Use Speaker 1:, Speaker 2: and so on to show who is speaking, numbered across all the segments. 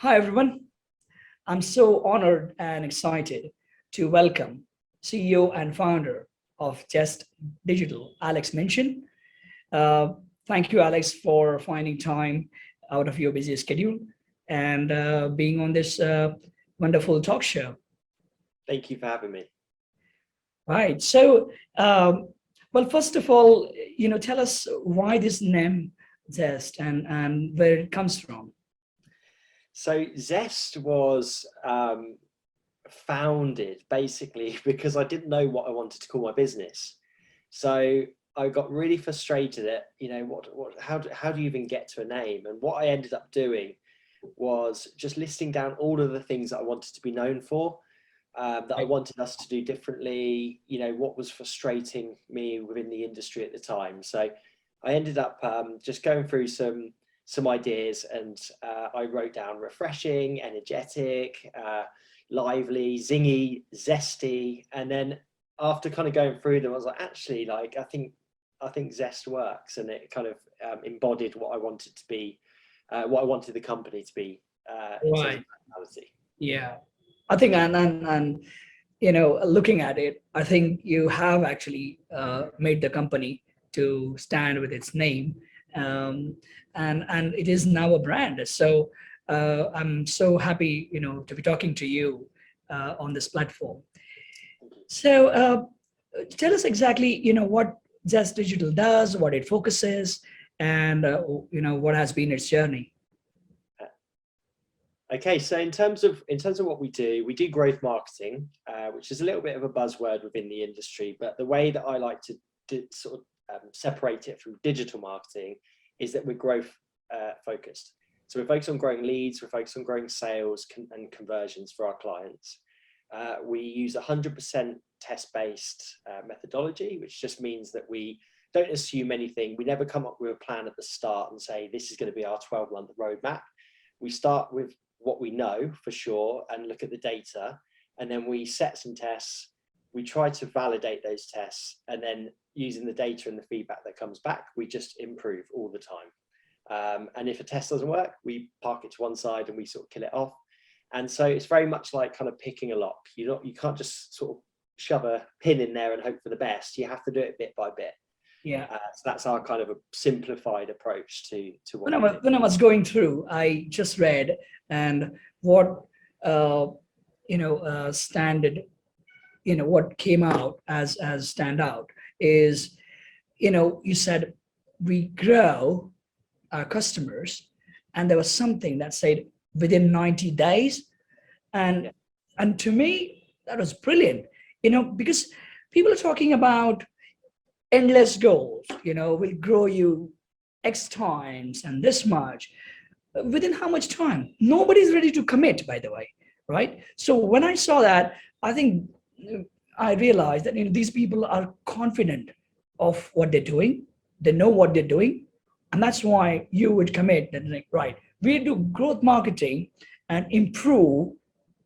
Speaker 1: Hi, everyone. I'm so honored and excited to welcome CEO and founder of Just Digital, Alex Minchin. Uh, Thank you, Alex, for finding time out of your busy schedule and being on this wonderful talk show.
Speaker 2: Thank you for having me.
Speaker 1: Right. So, well, first of all, tell us why this name Zest and where it comes from.
Speaker 2: So Zest was founded basically because I didn't know what I wanted to call my business. So I got really frustrated at, how do you even get to a name? And what I ended up doing was just listing down all of the things that I wanted to be known for, that I wanted us to do differently, what was frustrating me within the industry at the time. So I ended up just going through some ideas, and I wrote down refreshing, energetic, lively, zingy, zesty, and then after kind of going through them, I was like, actually, like I think Zest works, and it kind of embodied what I wanted to be, what I wanted the company to be in terms of
Speaker 1: Right.
Speaker 2: personality.
Speaker 1: Yeah. I think, and looking at it, I think you have actually made the company to stand with its name, um, and it is now a brand. So I'm so happy, to be talking to you on this platform. So tell us exactly, what Zest Digital does, what it focuses, and what has been its journey.
Speaker 2: Okay, so in terms of what we do growth marketing, which is a little bit of a buzzword within the industry. But the way that I like to sort of separate it from digital marketing is that we're growth focused. So we're focused on growing leads, we're focused on growing sales and conversions for our clients. We use 100% test-based methodology, which just means that we don't assume anything. We never come up with a plan at the start and say this is going to be our 12-month roadmap. We start with what we know for sure and look at the data, and then we set some tests. We try to validate those tests, and then using the data and the feedback that comes back, we just improve all the time. And if a test doesn't work, we park it to one side and we sort of kill it off. And so it's very much like kind of picking a lock. You can't just sort of shove a pin in there and hope for the best. You have to do it bit by bit.
Speaker 1: Yeah.
Speaker 2: So that's our kind of a simplified approach to what
Speaker 1: When I was going through, I just read, and what standard, what came out as stand out is, you said we grow our customers, and there was something that said within 90 days, and and to me that was brilliant, because people are talking about endless goals, will grow you X times and this much. Within how much time? Nobody's ready to commit, by the way, right? So when I saw that, I think I realized that these people are confident of what they're doing. They know what they're doing, and that's why you would commit that, like, right, we do growth marketing and improve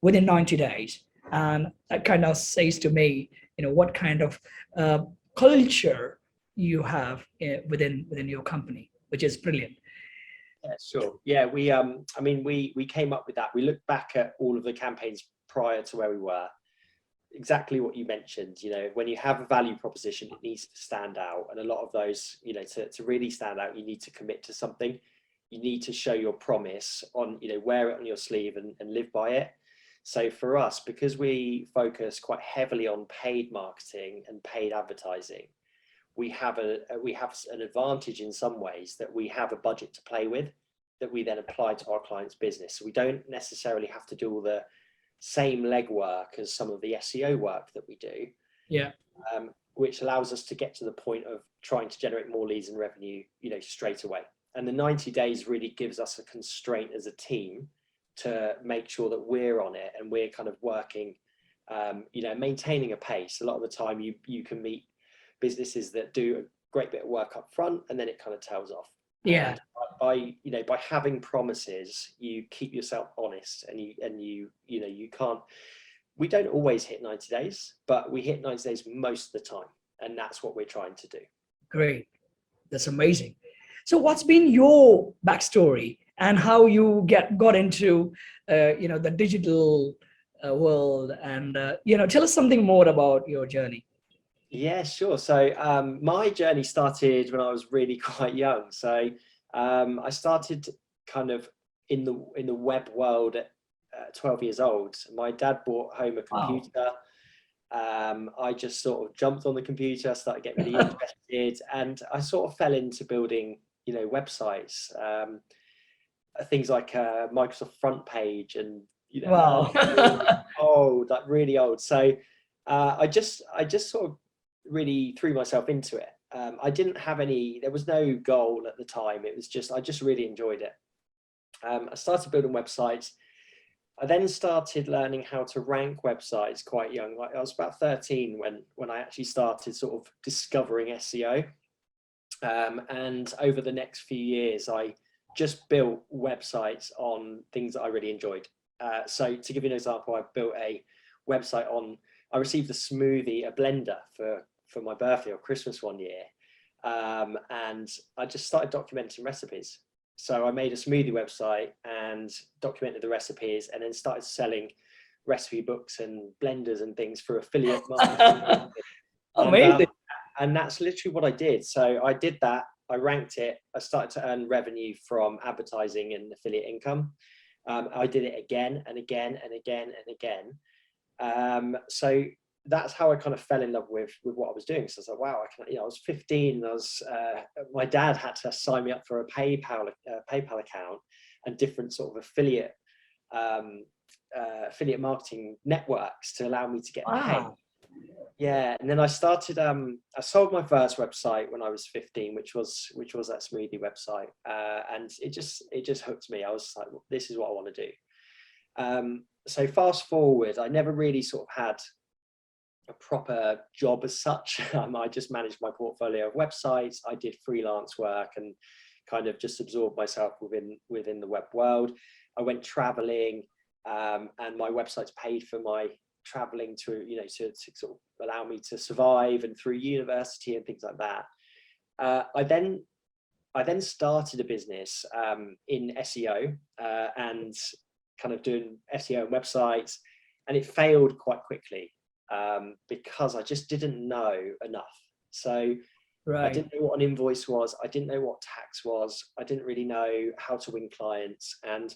Speaker 1: within 90 days. And that kind of says to me, what kind of uh, culture you have within your company, which is brilliant.
Speaker 2: Yeah, sure. Yeah, I mean, we came up with that. We looked back at all of the campaigns prior to where we were. Exactly what you mentioned. When you have a value proposition, it needs to stand out, and a lot of those, to really stand out, you need to commit to something. You need to show your promise on, wear it on your sleeve and live by it. So for us, because we focus quite heavily on paid marketing and paid advertising, we have an advantage in some ways, that we have a budget to play with that we then apply to our clients' business. So we don't necessarily have to do all the same legwork as some of the SEO work that we do.
Speaker 1: Yeah.
Speaker 2: Which allows us to get to the point of trying to generate more leads and revenue, straight away. And the 90 days really gives us a constraint as a team to make sure that we're on it and we're kind of working, maintaining a pace. A lot of the time you can meet businesses that do a great bit of work up front and then it kind of tails off.
Speaker 1: Yeah.
Speaker 2: And by having promises, you keep yourself honest, and you can't. We don't always hit 90 days, but we hit 90 days most of the time, and that's what we're trying to do.
Speaker 1: Great. That's amazing. So what's been your backstory and how you got into the digital world, and tell us something more about your journey.
Speaker 2: Yeah, sure. So my journey started when I was really quite young. So I started kind of in the web world at 12 years old. My dad brought home a
Speaker 1: Wow.
Speaker 2: computer. I just sort of jumped on the computer, started getting really interested, and I sort of fell into building, websites, things like Microsoft Front Page, and
Speaker 1: Wow.
Speaker 2: like really old. So I just sort of really threw myself into it. I didn't have there was no goal at the time. It was just, I just really enjoyed it. I started building websites. I then started learning how to rank websites quite young. Like I was about 13 when I actually started sort of discovering SEO. And over the next few years, I just built websites on things that I really enjoyed. So to give you an example, I built a website I received a blender for my birthday or Christmas one year. And I just started documenting recipes. So I made a smoothie website and documented the recipes, and then started selling recipe books and blenders and things for affiliate marketing.
Speaker 1: Amazing.
Speaker 2: And that's literally what I did. So I did that. I ranked it. I started to earn revenue from advertising and affiliate income. I did it again and again and again and again. So that's how I kind of fell in love with what I was doing. So I was like, wow, I was 15. My dad had to sign me up for a PayPal account and different sort of affiliate marketing networks to allow me to get paid. Yeah, and then I started. I sold my first website when I was 15, which was that smoothie website, and it just hooked me. I was like, well, this is what I want to do. So fast forward, I never really sort of had a proper job as such. I just managed my portfolio of websites. I did freelance work and kind of just absorbed myself within the web world. I went traveling, and my websites paid for my traveling to sort of allow me to survive and through university and things like that. I then started a business in SEO and kind of doing SEO and websites, and it failed quite quickly because I just didn't know enough. So I didn't know what an invoice was. I didn't know what tax was. I didn't really know how to win clients. And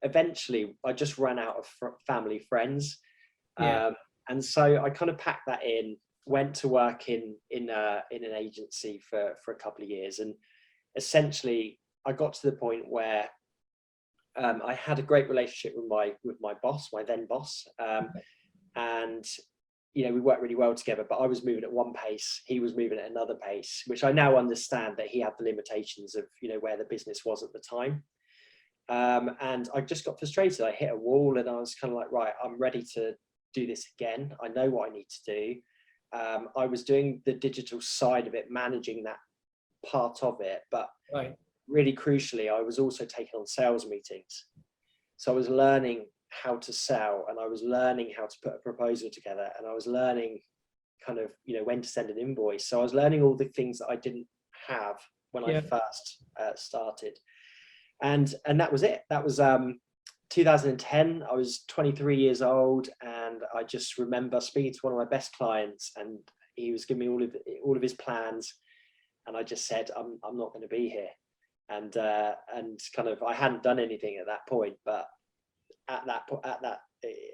Speaker 2: eventually I just ran out of family friends. And so I kind of packed that in, went to work in an agency for a couple of years. And essentially I got to the point where I had a great relationship with my boss, my then boss. And we worked really well together, but I was moving at one pace, he was moving at another pace, which I now understand that he had the limitations of, where the business was at the time. And I just got frustrated. I hit a wall and I was kind of like, right, I'm ready to do this again. I know what I need to do. I was doing the digital side of it, managing that part of it, but really crucially, I was also taking on sales meetings. So I was learning how to sell, and I was learning how to put a proposal together, and I was learning kind of, when to send an invoice. So I was learning all the things that I didn't have when I first started. And that was it. That was 2010. I was 23 years old, and I just remember speaking to one of my best clients, and he was giving me all of his plans, and I just said, I'm not going to be here. And kind of, I hadn't done anything at that point, but at that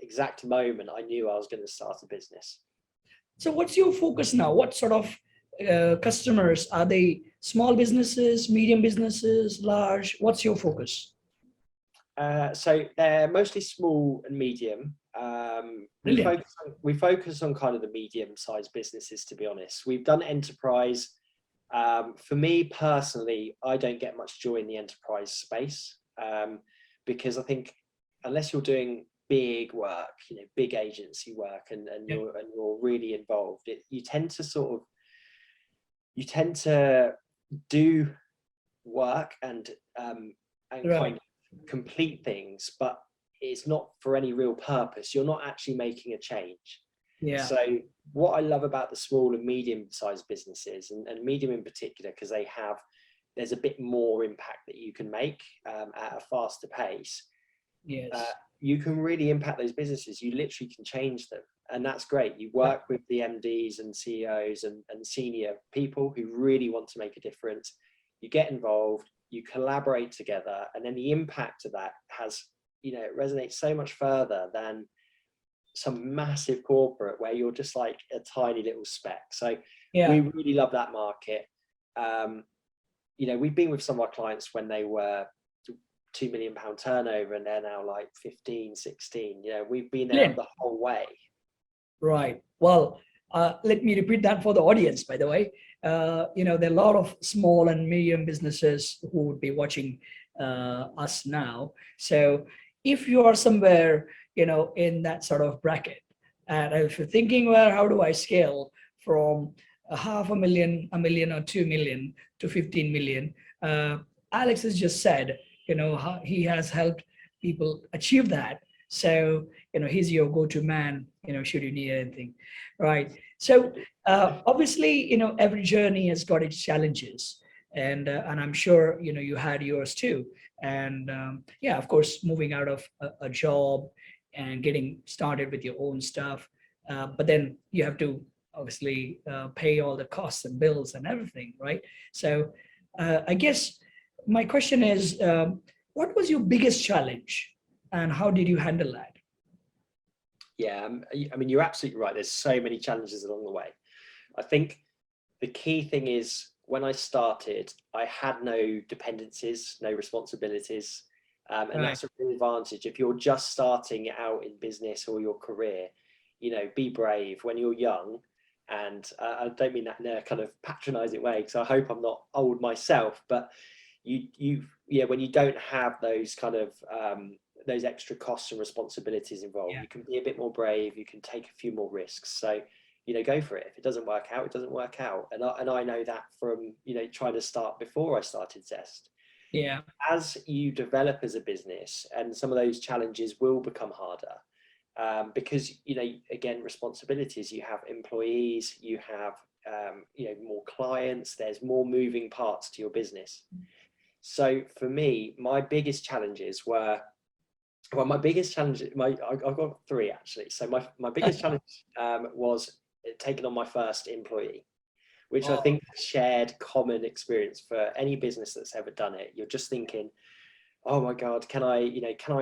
Speaker 2: exact moment, I knew I was going to start a business.
Speaker 1: So what's your focus now? What sort of customers are they? Small businesses, medium businesses, large? What's your focus?
Speaker 2: So they're mostly small and medium. We focus on kind of the medium-sized businesses, to be honest. We've done enterprise. For me personally, I don't get much joy in the enterprise space because I think unless you're doing big work, big agency work, and you're really involved, you tend to do work and kind of complete things, but it's not for any real purpose. You're not actually making a change. So what I love about the small and medium sized businesses, and medium in particular, because they have there's a bit more impact that you can make at a faster pace.
Speaker 1: Yes.
Speaker 2: You can really impact those businesses. You literally can change them. And that's great. You work with the MDs and CEOs and senior people who really want to make a difference. You get involved, you collaborate together, and then the impact of that has, it resonates so much further than some massive corporate where you're just like a tiny little speck. So we really love that market. We've been with some of our clients when they were £2 million turnover, and they're now like 15, 16. We've been there the whole way.
Speaker 1: Right. Well, let me repeat that for the audience, by the way. There are a lot of small and medium businesses who would be watching us now. So if you are somewhere, in that sort of bracket, and if you're thinking, well, how do I scale from $500,000, $1 million or 2 million to 15 million? Alex has just said, how he has helped people achieve that. So, he's your go-to man, should you need anything, right? So obviously, every journey has got its challenges, and I'm sure, you had yours too. And of course, moving out of a job and getting started with your own stuff. But then you have to obviously pay all the costs and bills and everything, right? So I guess my question is, what was your biggest challenge and how did you handle that?
Speaker 2: Yeah, I mean, you're absolutely right. There's so many challenges along the way. I think the key thing is when I started, I had no dependencies, no responsibilities. And that's a real advantage. If you're just starting out in business or your career, be brave when you're young. And I don't mean that in a kind of patronizing way, because I hope I'm not old myself, but when you don't have those kind of those extra costs and responsibilities involved, you can be a bit more brave, you can take a few more risks. So go for it. If it doesn't work out, it doesn't work out. And I know that from trying to start before I started Zest.
Speaker 1: Yeah.
Speaker 2: As you develop as a business, and some of those challenges will become harder, because again, responsibilities. You have employees, you have more clients. There's more moving parts to your business. So for me, my biggest challenges were, I've got three actually. So my biggest challenge was taking on my first employee, which I think is a shared common experience for any business that's ever done it. You're just thinking, oh my God, can I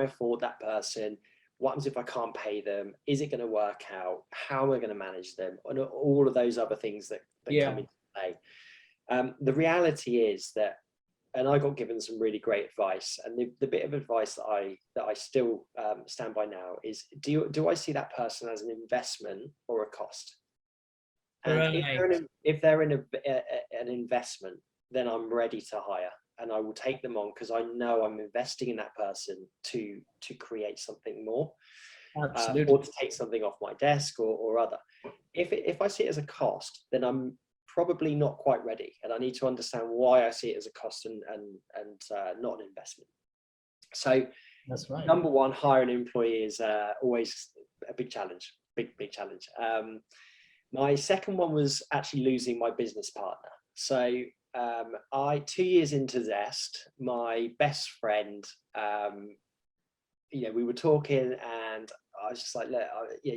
Speaker 2: afford that person? What happens if I can't pay them? Is it going to work out? How am I going to manage them? And all of those other things that come into play. The reality is that, and I got given some really great advice, and the bit of advice that I still stand by now is, do I see that person as an investment or a cost? And if they're in an investment, then I'm ready to hire, and I will take them on because I know I'm investing in that person to create something more, or to take something off my desk or other. If I see it as a cost, then I'm probably not quite ready, and I need to understand why I see it as a cost and not an investment. So
Speaker 1: that's right.
Speaker 2: Number one, hiring an employee is always a big challenge, big challenge. My second one was actually losing my business partner. So 2 years into Zest, my best friend, we were talking, and I was just like, look,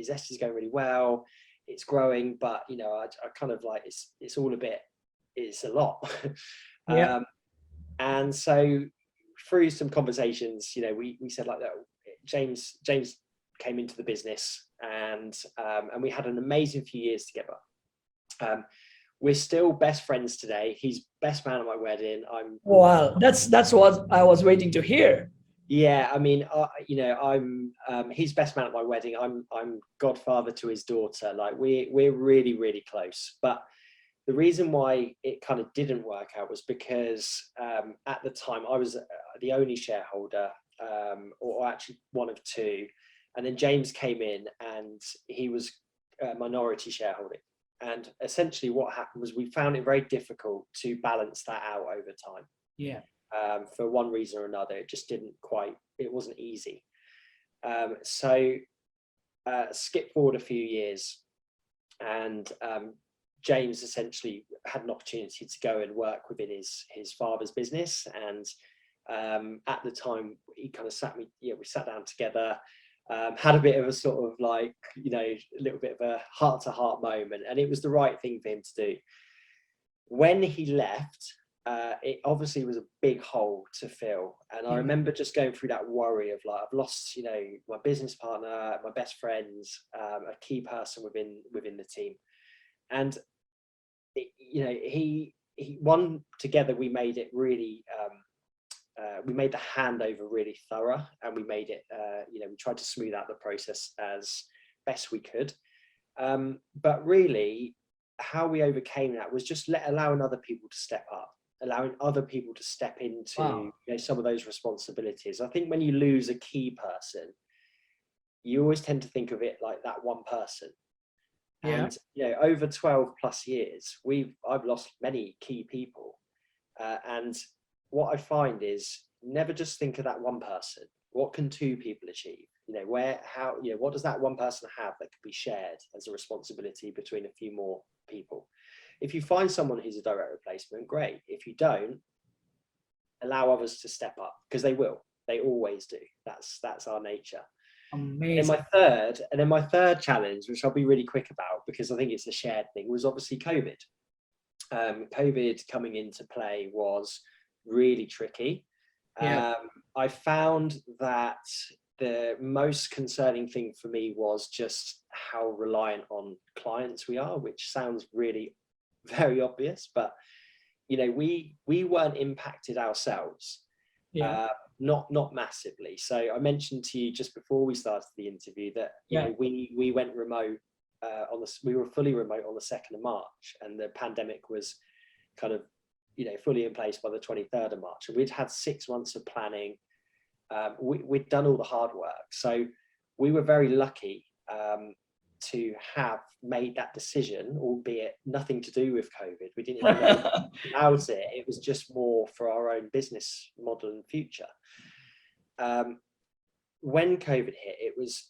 Speaker 2: Zest is going really well. It's growing, but I kind of like, it's all a bit, it's a lot. And so through some conversations, we said like that. James came into the business, and we had an amazing few years together. We're still best friends today. He's best man at my wedding.
Speaker 1: Wow, that's what I was waiting to hear.
Speaker 2: Yeah, I mean, I'm he's best man at my wedding. I'm godfather to his daughter. Like we're really, really close. But the reason why it kind of didn't work out was because at the time I was the only shareholder, or actually one of two, and then James came in and he was minority shareholding. And essentially, what happened was we found it very difficult to balance that out over time.
Speaker 1: Yeah.
Speaker 2: For one reason or another, it just it wasn't easy. So skip forward a few years, and James essentially had an opportunity to go and work within his father's business, and at the time he kind of we sat down together, had a bit of a sort of like, a little bit of a heart-to-heart moment, and it was the right thing for him to do. When he left, it obviously was a big hole to fill, and I remember just going through that worry of like, I've lost my business partner, my best friends, a key person within the team. And he one together, we made it really we made the handover really thorough, and we made it we tried to smooth out the process as best we could, but really how we overcame that was just allowing other people to step up, allowing other people to step into some of those responsibilities. I think when you lose a key person, you always tend to think of it like that one person. And over 12 plus years, I've lost many key people, and what I find is never just think of that one person. What can two people achieve? What does that one person have that could be shared as a responsibility between a few more people? If you find someone who's a direct replacement, great. If you don't, allow others to step up, because they will. They always do. That's our nature.
Speaker 1: Amazing.
Speaker 2: And then my third challenge, which I'll be really quick about because I think it's a shared thing, was obviously COVID. COVID coming into play was really tricky. I found that the most concerning thing for me was just how reliant on clients we are, which sounds really very obvious, but we weren't impacted ourselves. Not massively. So I mentioned to you just before we started the interview that we went remote we were fully remote on the 2nd of March, and the pandemic was kind of fully in place by the 23rd of March, and we'd had 6 months of planning. We'd done all the hard work, so we were very lucky to have made that decision, albeit nothing to do with COVID. We didn't even know about it. It was just more for our own business model and future. When COVID hit, it was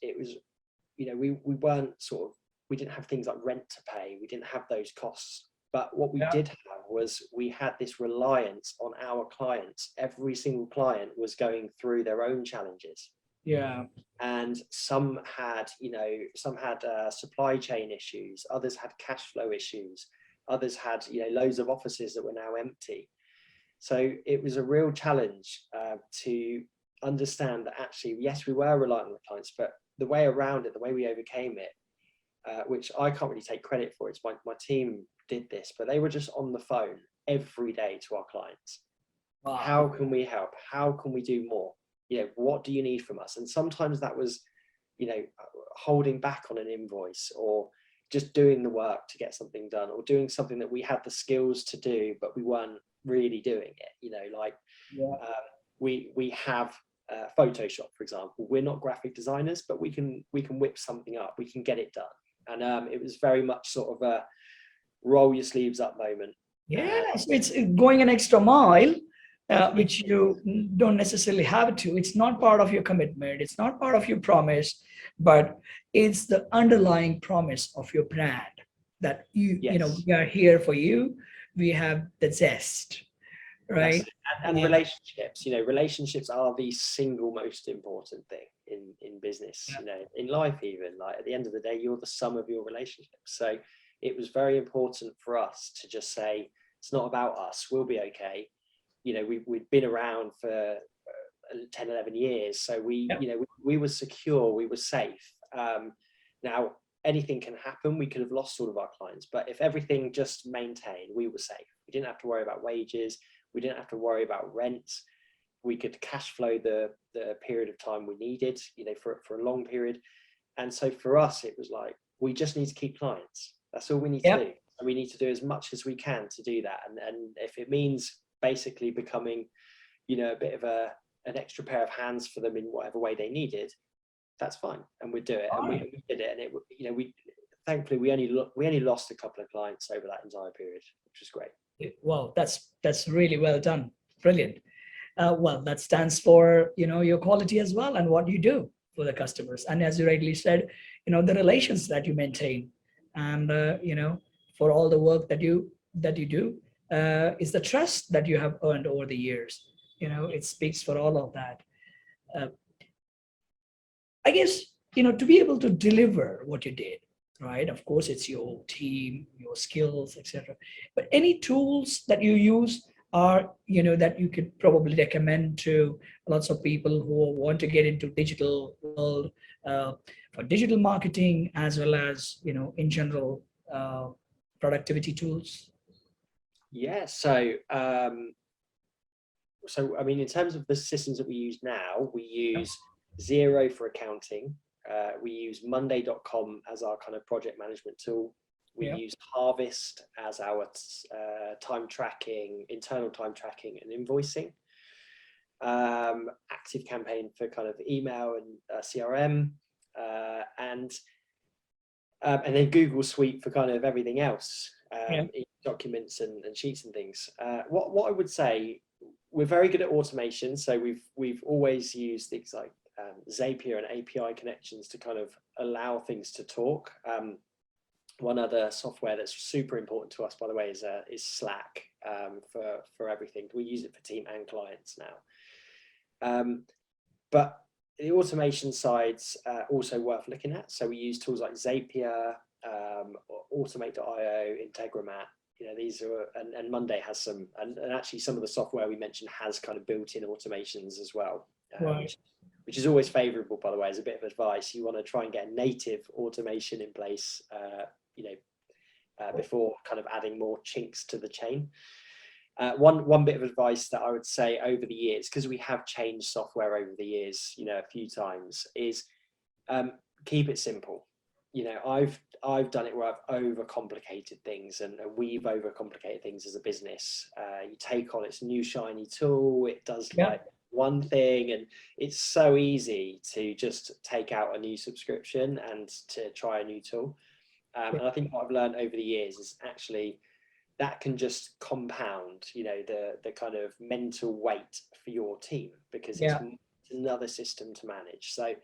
Speaker 2: we didn't have things like rent to pay. We didn't have those costs. But what we did have was we had this reliance on our clients. Every single client was going through their own challenges. And some had supply chain issues, others had cash flow issues, others had loads of offices that were now empty. So it was a real challenge to understand that actually, yes, we were reliant on the clients, but the way around it, the way we overcame it, which I can't really take credit for, it's my team did this, but they were just on the phone every day to our clients. How can we help? How can we do more? What do you need from us? And sometimes that was, holding back on an invoice, or just doing the work to get something done, or doing something that we had the skills to do, but we weren't really doing it. We have Photoshop, for example. We're not graphic designers, but we can whip something up. We can get it done. And it was very much sort of a roll your sleeves up moment.
Speaker 1: So it's going an extra mile, which you don't necessarily have to. It's not part of your commitment. It's not part of your promise, but it's the underlying promise of your brand that we are here for you. We have the Zest, right?
Speaker 2: And relationships. Relationships are the single most important thing in business. In life, even, like, at the end of the day, you're the sum of your relationships. So it was very important for us to just say, it's not about us. We'll be okay. We'd been around for 10, 11 years. So we were secure, we were safe. Now, anything can happen. We could have lost all of our clients, but if everything just maintained, we were safe. We didn't have to worry about wages. We didn't have to worry about rents. We could cash flow the period of time we needed, for a long period. And so for us, it was like, we just need to keep clients. That's all we need to do. And we need to do as much as we can to do that. And if it means basically becoming, a bit of an extra pair of hands for them in whatever way they needed, that's fine. And we'd do it. And we did it. And we thankfully, we only lost a couple of clients over that entire period, which was great.
Speaker 1: Well, that's really well done. Brilliant. Well, that stands for, your quality as well, and what you do for the customers. And as you rightly said, the relations that you maintain, and, for all the work that you do. Is the trust that you have earned over the years. It speaks for all of that. Uh, I guess, to be able to deliver what you did, right? Of course, it's your team, your skills, etc. But any tools that you use are, that you could probably recommend to lots of people who want to get into digital world, for digital marketing, as well as, in general, productivity tools?
Speaker 2: Yeah, so I mean, in terms of the systems that we use now, we use Zero for accounting. We use Monday.com as our kind of project management tool. We use Harvest as our time tracking, internal time tracking and invoicing. Active Campaign for kind of email and CRM, and then Google Suite for kind of everything else, documents and sheets and things. What I would say, we're very good at automation, so we've always used things like Zapier and API connections to kind of allow things to talk. One other software that's super important to us, by the way, is Slack, for everything. We use it for team and clients now. But the automation side's also worth looking at. So we use tools like Zapier, Automate.io, Integromat. These are, and Monday has some, and actually some of the software we mentioned has kind of built-in automations as well,
Speaker 1: Right.
Speaker 2: which is always favorable, by the way, as a bit of advice. You want to try and get a native automation in place, before kind of adding more chinks to the chain. One bit of advice that I would say over the years, because we have changed software over the years, a few times, is keep it simple. I've done it where I've overcomplicated things, and we've overcomplicated things as a business. You take on its new shiny tool, it does like one thing, and it's so easy to just take out a new subscription and to try a new tool. And I think what I've learned over the years is actually that can just compound, the kind of mental weight for your team, because it's another system to manage. So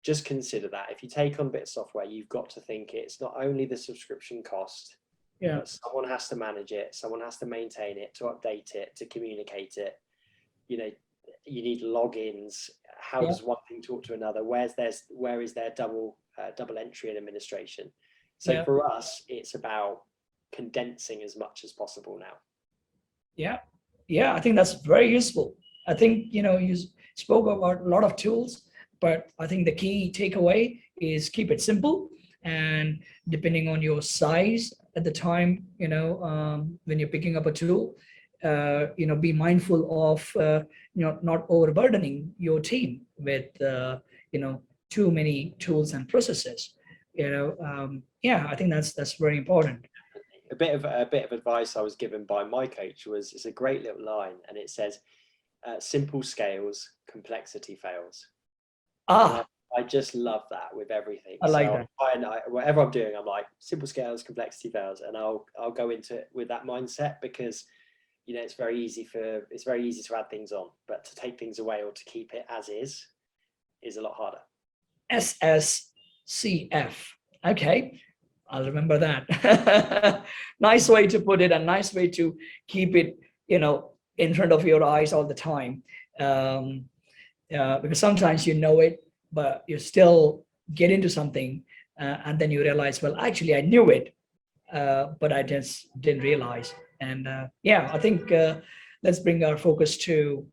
Speaker 2: just consider that if you take on a bit of software, you've got to think it's not only the subscription cost, but someone has to manage it, someone has to maintain it, to update it, to communicate it. You need logins. How does one thing talk to another? Where is there double entry and administration? So for us, it's about condensing as much as possible now.
Speaker 1: I think that's very useful. I think, you spoke about a lot of tools, but I think the key takeaway is keep it simple, and depending on your size at the time, when you're picking up a tool, be mindful of not overburdening your team with too many tools and processes. I think that's very important.
Speaker 2: A bit of advice I was given by my coach was, it's a great little line, and it says, simple scales, complexity fails. I just love that with everything.
Speaker 1: I like that.
Speaker 2: Whatever I'm doing, I'm like, simple scales, complexity fails, and I'll go into it with that mindset, because it's very easy to add things on, but to take things away or to keep it as is a lot harder.
Speaker 1: SSCF. Okay, I'll remember that. Nice way to put it, and nice way to keep it, in front of your eyes all the time. Because sometimes it, but you still get into something, and then you realize, well, actually I knew it, but I just didn't realize. And I think let's bring our focus to,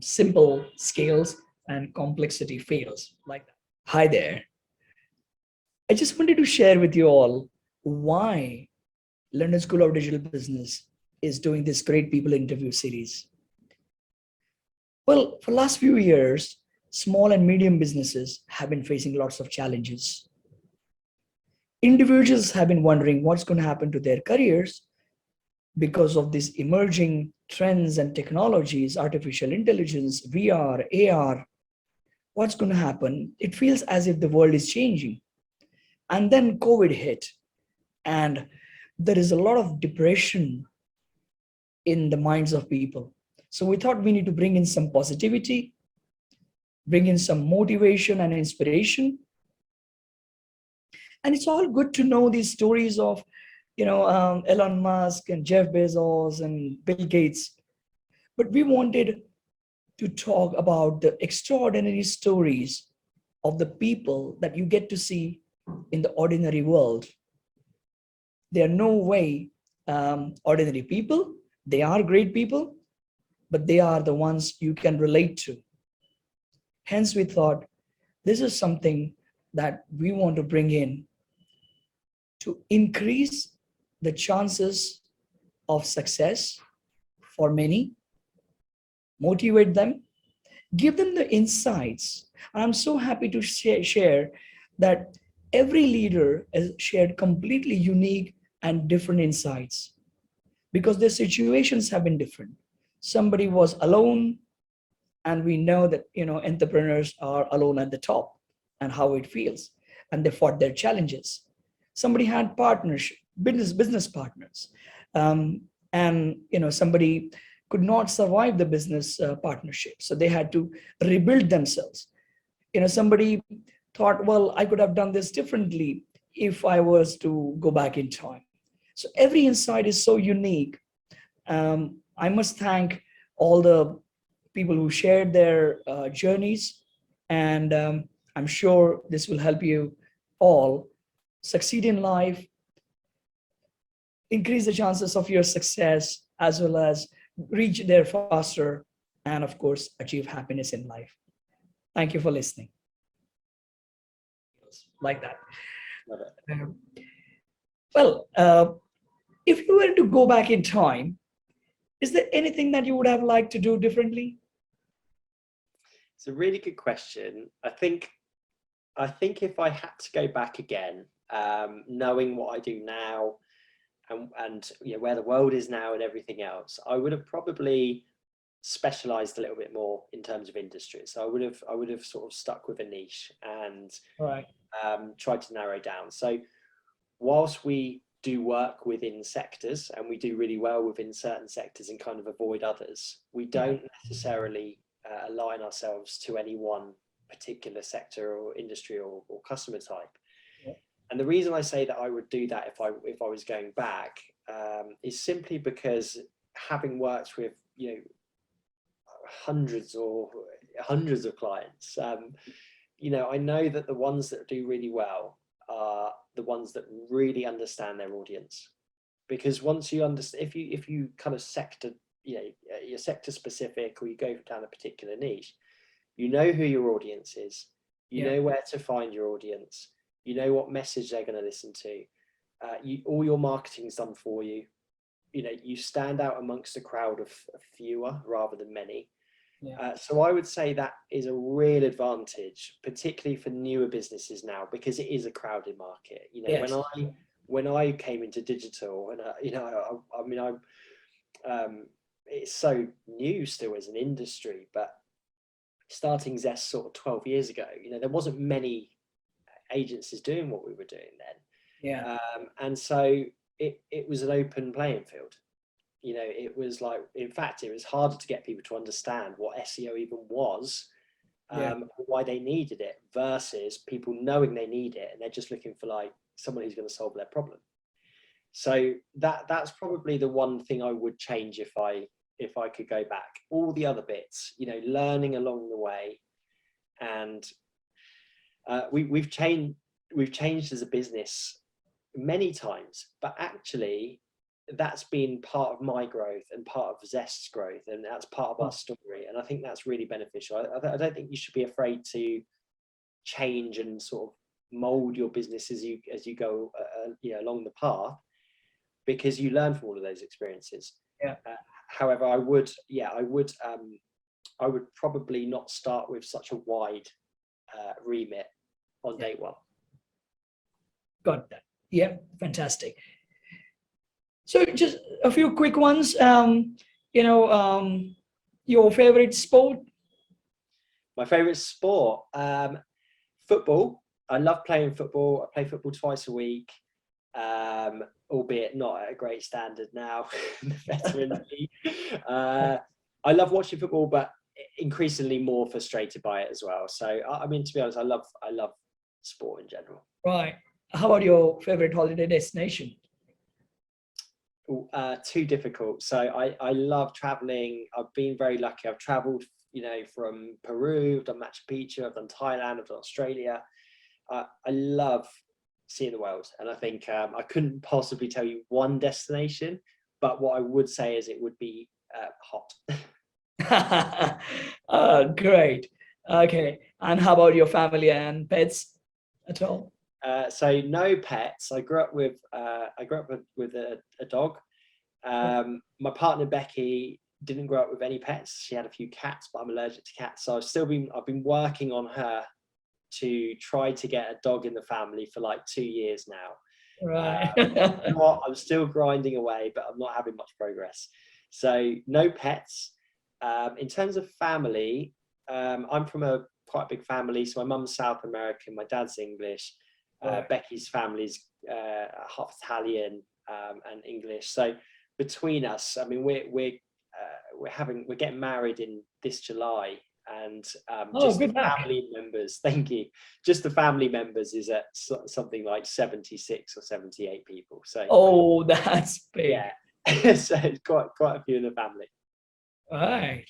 Speaker 1: simple scales and complexity fails, like that. Hi there. I just wanted to share with you all why London School of Digital Business is doing this great people interview series. Well, for the last few years, small and medium businesses have been facing lots of challenges. Individuals have been wondering what's going to happen to their careers because of these emerging trends and technologies, artificial intelligence, VR, AR. What's going to happen? It feels as if the world is changing. And then COVID hit, and there is a lot of depression in the minds of people. So we thought we need to bring in some positivity, bring in some motivation and inspiration. And it's all good to know these stories of Elon Musk and Jeff Bezos and Bill Gates. But we wanted to talk about the extraordinary stories of the people that you get to see in the ordinary world. They are no way ordinary people. They are great people, but they are the ones you can relate to. Hence, we thought this is something that we want to bring in to increase the chances of success for many, motivate them, give them the insights. And I'm so happy to share that every leader has shared completely unique and different insights because their situations have been different. Somebody was alone, and we know that entrepreneurs are alone at the top and how it feels, and they fought their challenges. Somebody had partnership, business partners, and somebody could not survive the business partnership, so they had to rebuild themselves. Somebody thought, well, I could have done this differently if I was to go back in time. So every insight is so unique. I must thank all the people who shared their journeys, and I'm sure this will help you all succeed in life, increase the chances of your success, as well as reach there faster, and of course, achieve happiness in life. Thank you for listening. Like that.
Speaker 2: Love it.
Speaker 1: Well, if you were to go back in time, is there anything that you would have liked to do differently?
Speaker 2: It's a really good question. I think if I had to go back again, knowing what I do now and where the world is now and everything else, I would have probably specialized a little bit more in terms of industry. So I would have sort of stuck with a niche and
Speaker 1: Right.
Speaker 2: tried to narrow down. So whilst we do work within sectors and we do really well within certain sectors and kind of avoid others, we don't necessarily align ourselves to any one particular sector or industry or customer type.
Speaker 1: Yeah.
Speaker 2: And the reason I say that I would do that if I was going back is simply because, having worked with hundreds of clients, I know that the ones that do really well are the ones that really understand their audience. Because once you understand, if you kind of sector, you're sector specific, or you go down a particular niche, you know who your audience is, you know where to find your audience, you know what message they're going to listen to, all your marketing's done for you. You stand out amongst a crowd of fewer rather than many. So I would say that is a real advantage, particularly for newer businesses now, because it is a crowded market. When I came into digital, and it's so new still as an industry, but starting Zest sort of 12 years ago, there wasn't many agencies doing what we were doing then. And so it was an open playing field. It was like, in fact, it was harder to get people to understand what SEO even was, why they needed it, versus people knowing they need it and they're just looking for like someone who's going to solve their problem. So that's probably the one thing I would change if I could go back. All the other bits, learning along the way, and we've changed as a business many times, but actually that's been part of my growth and part of Zest's growth, and that's part of our story, and I think that's really beneficial. I don't think you should be afraid to change and sort of mold your business as you go along the path, because you learn from all of those experiences. However, I would probably not start with such a wide remit on day one.
Speaker 1: Got that. Yeah, fantastic. So just a few quick ones. Your favorite sport?
Speaker 2: My favorite sport, football. I love playing football. I play football twice a week, albeit not at a great standard now. I love watching football, but increasingly more frustrated by it as well. So, to be honest, I love sport in general.
Speaker 1: Right. How about your favorite holiday destination?
Speaker 2: Too difficult. So I love traveling. I've been very lucky. I've traveled, from Peru, I've done Machu Picchu, I've done Thailand, I've done Australia. I love seeing the world. And I think I couldn't possibly tell you one destination, but what I would say is it would be hot.
Speaker 1: Great. Okay. And how about your family and pets at all?
Speaker 2: So no pets. I grew up with a dog. My partner Becky didn't grow up with any pets. She had a few cats, but I'm allergic to cats. So I've been working on her to try to get a dog in the family for like 2 years now.
Speaker 1: Right.
Speaker 2: I'm still grinding away, but I'm not having much progress. So no pets. In terms of family, I'm from a quite big family. So my mum's South American, my dad's English.
Speaker 1: Right.
Speaker 2: Becky's family's half Italian and English. So between us, I mean, we're getting married in this July, and just the family members. Thank you. Just the family members is at something like 76 or 78 people. So
Speaker 1: that's big.
Speaker 2: Yeah, so it's quite a few in the family.
Speaker 1: Right.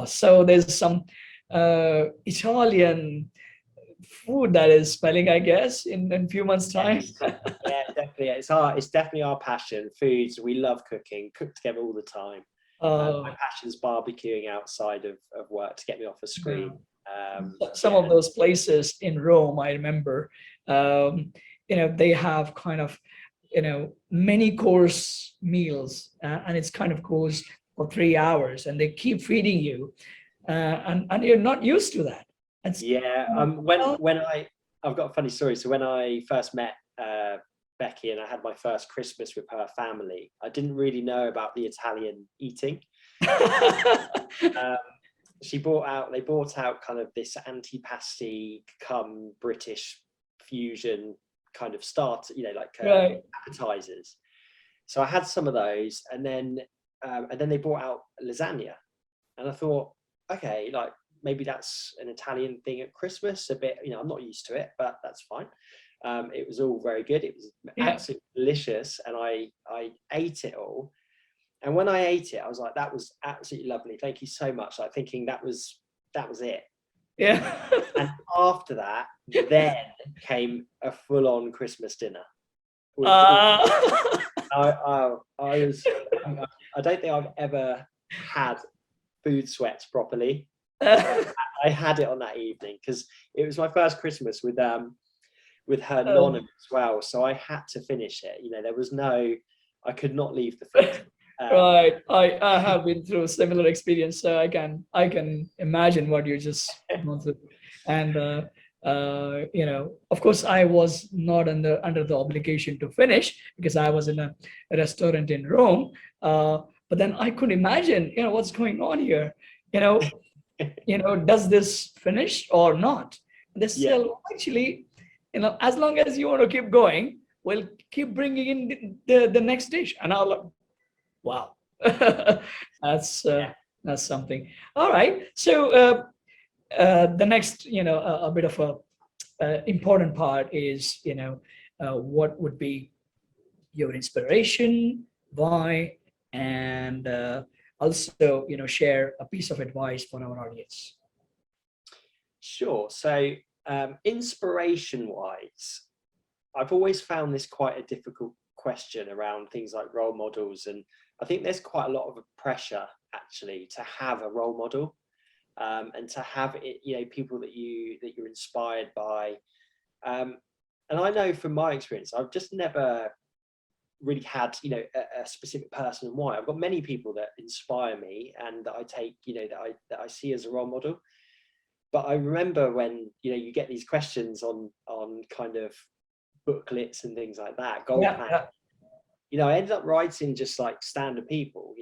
Speaker 1: So there's some Italian food that is spelling, I guess, in a few months' time.
Speaker 2: Yeah, definitely. It's definitely our passion. Foods. We love cooking. Cook together all the time. My passion's barbecuing outside of work to get me off a screen.
Speaker 1: Some of those places in Rome, I remember, they have kind of, many course meals, and it's kind of goes for 3 hours, and they keep feeding you, and you're not used to that.
Speaker 2: I've got a funny story. So when I first met Becky and I had my first Christmas with her family, I didn't really know about the Italian eating. They brought out kind of this antipasti come British fusion kind of start, appetizers. So I had some of those, and then they brought out lasagna, and I thought, okay, like maybe that's an Italian thing at Christmas. A bit, I'm not used to it, but that's fine. It was all very good. It was absolutely delicious, and I ate it all. And when I ate it, I was like, that was absolutely lovely. Thank you so much. Like thinking that was it.
Speaker 1: Yeah.
Speaker 2: And after that, then came a full-on Christmas dinner. I don't think I've ever had food sweats properly. I had it on that evening because it was my first Christmas with her nonna as well, so I had to finish it. There was I could not leave the food.
Speaker 1: Right. I have been through a similar experience, so I can imagine what you just gone through. And of course, I was not under the obligation to finish because I was in a restaurant in Rome. But then I could imagine, what's going on here. Does this finish or not? They still actually, as long as you want to keep going, we'll keep bringing in the next dish. And I'll like, wow, that's something. All right. So the next, a bit of a important part is, what would be your inspiration, why, and also, share a piece of advice for our audience.
Speaker 2: Sure. So inspiration wise, I've always found this quite a difficult question around things like role models, and I think there's quite a lot of pressure actually to have a role model, and to have it, people that you're inspired by, and I know from my experience, I've just never really had a specific person and why. I've got many people that inspire me and that I take, that I see as a role model. But I remember when you get these questions on kind of booklets and things like that, goal plan. I ended up writing just like standard people,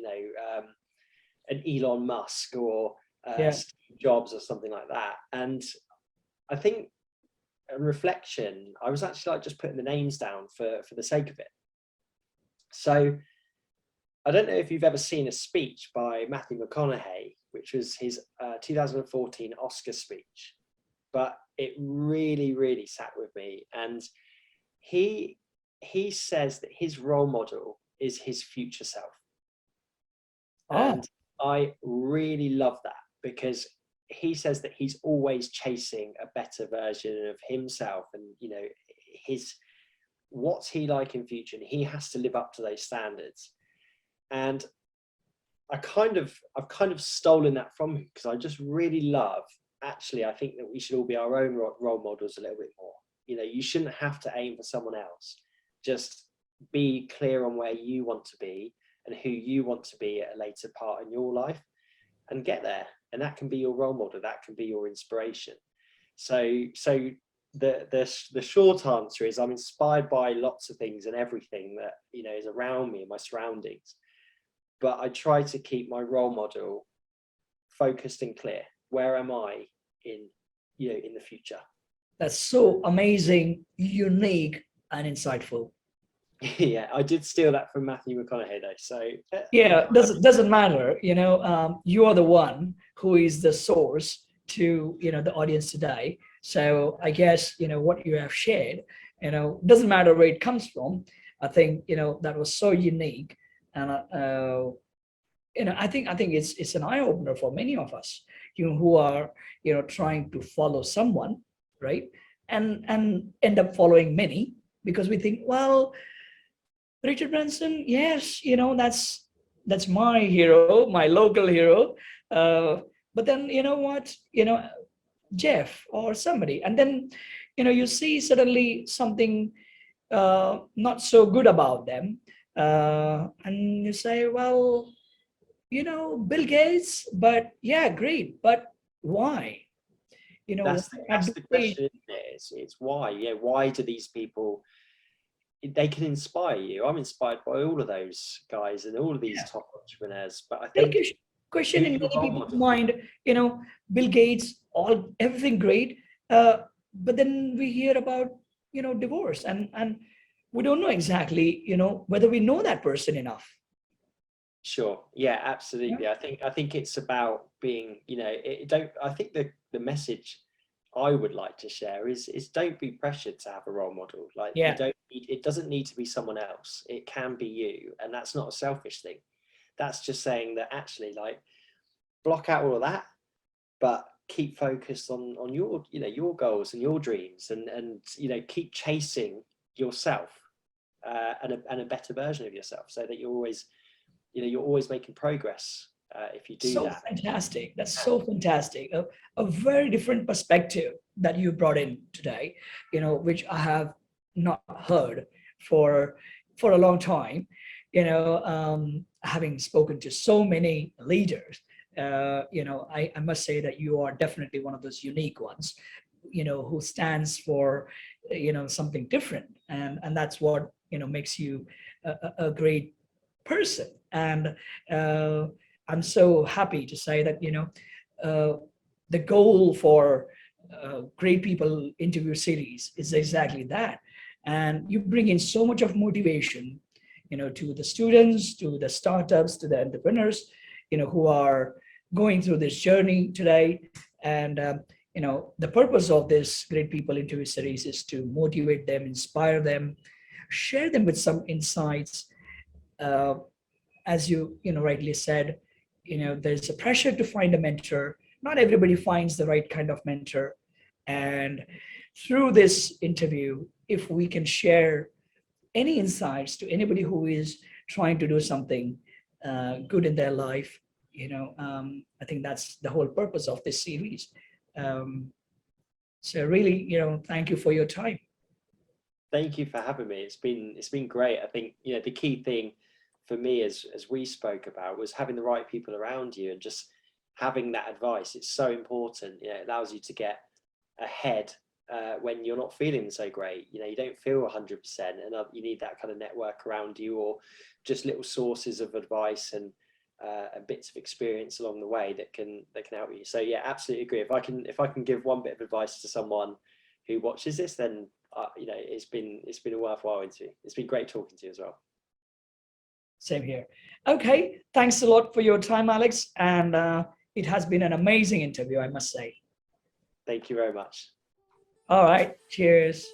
Speaker 2: an Elon Musk or Steve Jobs or something like that. And I think on reflection, I was actually like just putting the names down for the sake of it. So I don't know if you've ever seen a speech by Matthew McConaughey, which was his 2014 Oscar speech, but it really, really sat with me. And he says that his role model is his future self.
Speaker 1: Oh,
Speaker 2: And I really love that, because he says that he's always chasing a better version of himself, and what's he like in future, and he has to live up to those standards. And I've kind of stolen that from him, because I just really love, actually, I think that we should all be our own role models a little bit more. You shouldn't have to aim for someone else. Just be clear on where you want to be and who you want to be at a later part in your life, and get there. And that can be your role model. That can be your inspiration. So the short answer is, I'm inspired by lots of things and everything that is around me and my surroundings, but I try to keep my role model focused and clear. Where am I in the future?
Speaker 1: that's so amazing, unique, and insightful.
Speaker 2: Yeah, I did steal that from Matthew McConaughey though. So
Speaker 1: Yeah, doesn't matter. You are the one who is the source to the audience today. So I guess what you have shared, doesn't matter where it comes from. I think that was so unique, and I think it's an eye opener for many of us, who are trying to follow someone, right, and end up following many, because we think, well, Richard Branson, yes, that's my hero, my local hero. But then what, Jeff or somebody, and then you see suddenly something not so good about them, and you say, well, Bill Gates, but yeah, great, but why?
Speaker 2: that's
Speaker 1: At
Speaker 2: the
Speaker 1: this stage,
Speaker 2: question, isn't it? It's why. Yeah, why do these people, they can inspire you? I'm inspired by all of those guys and all of these
Speaker 1: yeah,
Speaker 2: top entrepreneurs, but I
Speaker 1: like
Speaker 2: think,
Speaker 1: question
Speaker 2: who's
Speaker 1: in
Speaker 2: your
Speaker 1: many
Speaker 2: role
Speaker 1: people's
Speaker 2: model?
Speaker 1: mind, Bill Gates, everything great, but then we hear about divorce, and we don't know exactly whether we know that person enough.
Speaker 2: Sure. Yeah,
Speaker 1: Yeah,
Speaker 2: absolutely. I think it's about being, I think the message I would like to share is don't be pressured to have a role model. Like,
Speaker 1: yeah,
Speaker 2: it doesn't need to be someone else. It can be you. And that's not a selfish thing. That's just saying that, actually, like, block out all of that, but keep focused on your goals and your dreams, and keep chasing yourself, and a better version of yourself, so that you're always making progress, if you do
Speaker 1: so
Speaker 2: that.
Speaker 1: fantastic. That's so fantastic. A very different perspective that you brought in today, which I have not heard for a long time. Having spoken to so many leaders, I must say that you are definitely one of those unique ones, who stands for something different, and that's what makes you a great person. And I'm so happy to say that uh, the goal for Great People interview series is exactly that. And you bring in so much of motivation, to the students, to the startups, to the entrepreneurs, who are going through this journey today. And the purpose of this Great People interview series is to motivate them, inspire them, share them with some insights. Uh, as you rightly said, there's a pressure to find a mentor. Not everybody finds the right kind of mentor, and through this interview, if we can share any insights to anybody who is trying to do something good in their life, I think that's the whole purpose of this series. um, so really, thank you for your time.
Speaker 2: Thank you for having me. It's been great. I think the key thing for me, as we spoke about, was having the right people around you, and just having that advice. It's so important. It allows you to get ahead when you're not feeling so great. You don't feel 100%, and you need that kind of network around you, or just little sources of advice and bits of experience along the way that can help you. So yeah, absolutely agree. If I can give one bit of advice to someone who watches this, then it's been a worthwhile interview. It's been great talking to you as well.
Speaker 1: Same here. Okay, thanks a lot for your time, Alex, and it has been an amazing interview, I must say.
Speaker 2: Thank you very much.
Speaker 1: All right, cheers.